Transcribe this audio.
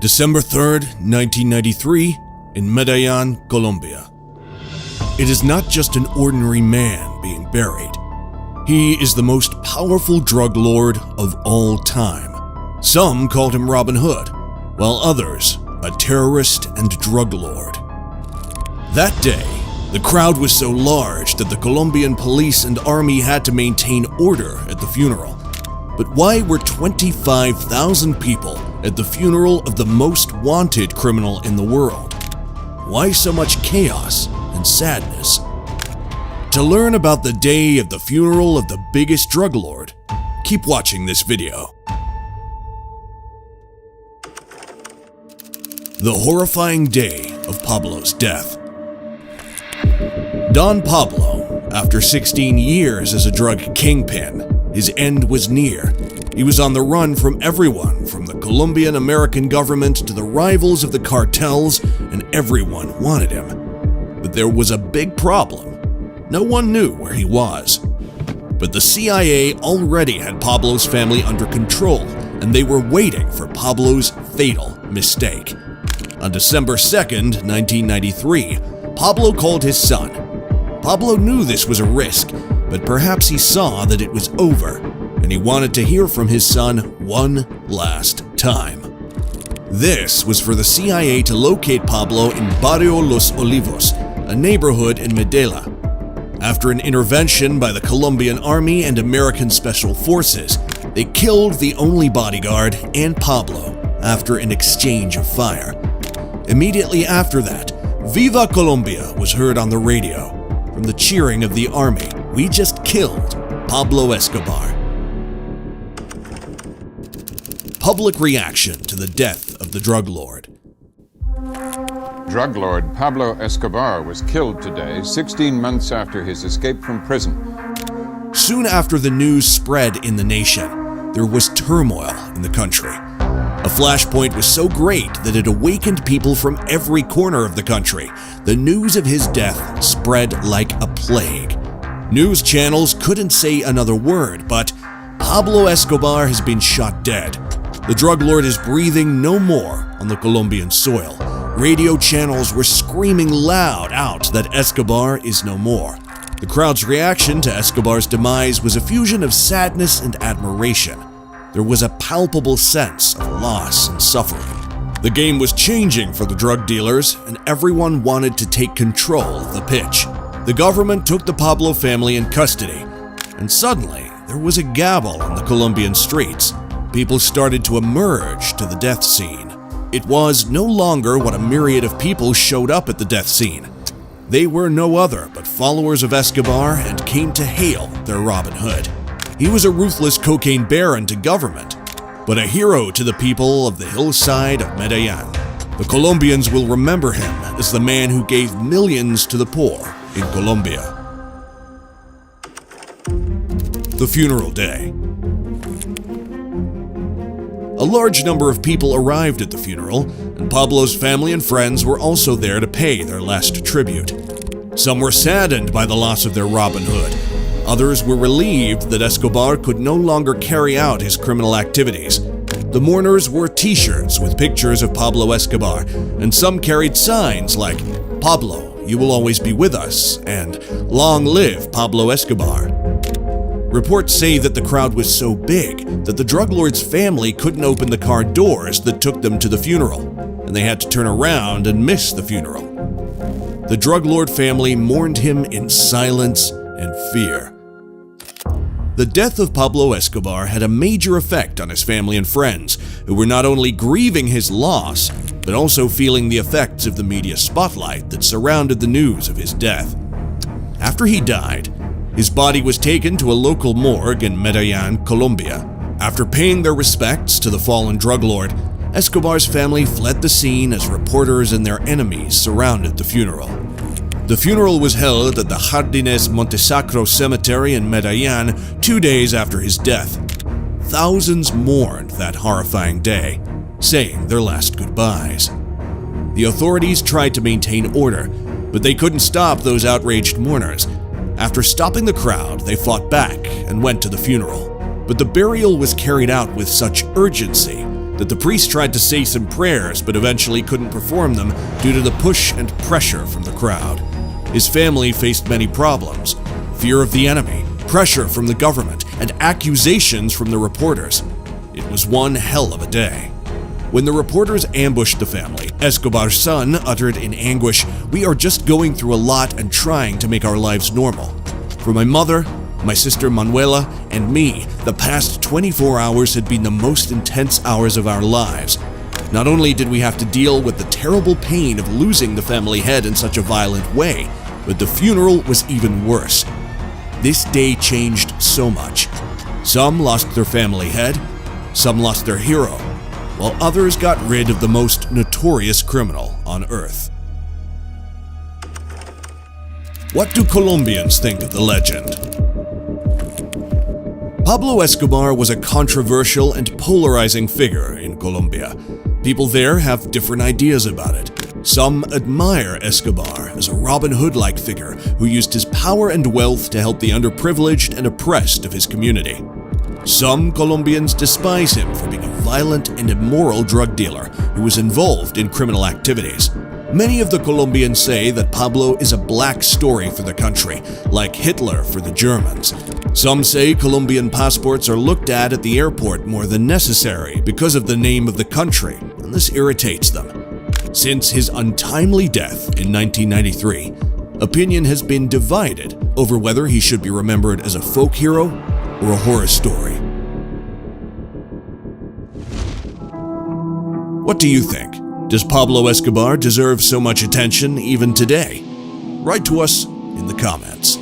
December 3rd, 1993, in Medellin, Colombia. It is not just an ordinary man being buried. He is the most powerful drug lord of all time. Some called him Robin Hood, while others, a terrorist and drug lord. That day, the crowd was so large that the Colombian police and army had to maintain order at the funeral. But why were 25,000 people at the funeral of the most wanted criminal in the world? Why so much chaos and sadness? To learn about the day of the funeral of the biggest drug lord, keep watching this video. The horrifying day of Pablo's death. Don Pablo, after 16 years as a drug kingpin, his end was near. He was on the run from everyone, from the Colombian American government to the rivals of the cartels, and everyone wanted him. But there was a big problem. No one knew where he was. But the CIA already had Pablo's family under control, and they were waiting for Pablo's fatal mistake. On December 2nd, 1993, Pablo called his son. Pablo knew this was a risk, but perhaps he saw that it was over, and he wanted to hear from his son one last time. This was for the CIA to locate Pablo in Barrio Los Olivos, a neighborhood in Medellin. After an intervention by the Colombian Army and American Special Forces, they killed the only bodyguard and Pablo after an exchange of fire. Immediately after that, Viva Colombia was heard on the radio. From the cheering of the army, we just killed Pablo Escobar. Public reaction to the death of the drug lord. Drug lord Pablo Escobar was killed today, 16 months after his escape from prison. Soon after the news spread in the nation, there was turmoil in the country. A flashpoint was so great that it awakened people from every corner of the country. The news of his death spread like a plague. News channels couldn't say another word, but Pablo Escobar has been shot dead. The drug lord is breathing no more on the Colombian soil. Radio channels were screaming loud out that Escobar is no more. The crowd's reaction to Escobar's demise was a fusion of sadness and admiration. There was a palpable sense of loss and suffering. The game was changing for the drug dealers, and everyone wanted to take control of the pitch. The government took the Pablo family in custody, and suddenly there was a gabble on the Colombian streets. People started to emerge to the death scene. It was no longer what a myriad of people showed up at the death scene. They were no other but followers of Escobar and came to hail their Robin Hood. He was a ruthless cocaine baron to government, but a hero to the people of the hillside of Medellin. The Colombians will remember him as the man who gave millions to the poor in Colombia. The funeral day. A large number of people arrived at the funeral, and Pablo's family and friends were also there to pay their last tribute. Some were saddened by the loss of their Robin Hood. Others were relieved that Escobar could no longer carry out his criminal activities. The mourners wore t-shirts with pictures of Pablo Escobar, and some carried signs like, "Pablo, you will always be with us," and "Long live Pablo Escobar." Reports say that the crowd was so big that the drug lord's family couldn't open the car doors that took them to the funeral, and they had to turn around and miss the funeral. The drug lord family mourned him in silence and fear. The death of Pablo Escobar had a major effect on his family and friends, who were not only grieving his loss, but also feeling the effects of the media spotlight that surrounded the news of his death. After he died, his body was taken to a local morgue in Medellin, Colombia. After paying their respects to the fallen drug lord, Escobar's family fled the scene as reporters and their enemies surrounded the funeral. The funeral was held at the Jardines Montesacro Cemetery in Medellin 2 days after his death. Thousands mourned that horrifying day, saying their last goodbyes. The authorities tried to maintain order, but they couldn't stop those outraged mourners. After stopping the crowd, they fought back and went to the funeral. But the burial was carried out with such urgency that the priest tried to say some prayers but eventually couldn't perform them due to the push and pressure from the crowd. His family faced many problems: fear of the enemy, pressure from the government, and accusations from the reporters. It was one hell of a day. When the reporters ambushed the family, Escobar's son uttered in anguish, "We are just going through a lot and trying to make our lives normal. For my mother, my sister Manuela, and me, the past 24 hours had been the most intense hours of our lives. Not only did we have to deal with the terrible pain of losing the family head in such a violent way, but the funeral was even worse. This day changed so much. Some lost their family head, some lost their hero, while others got rid of the most notorious criminal on earth." What do Colombians think of the legend? Pablo Escobar was a controversial and polarizing figure in Colombia. People there have different ideas about it. Some admire Escobar as a Robin Hood-like figure who used his power and wealth to help the underprivileged and oppressed of his community. Some Colombians despise him for being a violent and immoral drug dealer who was involved in criminal activities. Many of the Colombians say that Pablo is a black story for the country, like Hitler for the Germans. Some say Colombian passports are looked at the airport more than necessary because of the name of the country, and this irritates them. Since his untimely death in 1993, opinion has been divided over whether he should be remembered as a folk hero or a horror story. What do you think? Does Pablo Escobar deserve so much attention even today? Write to us in the comments.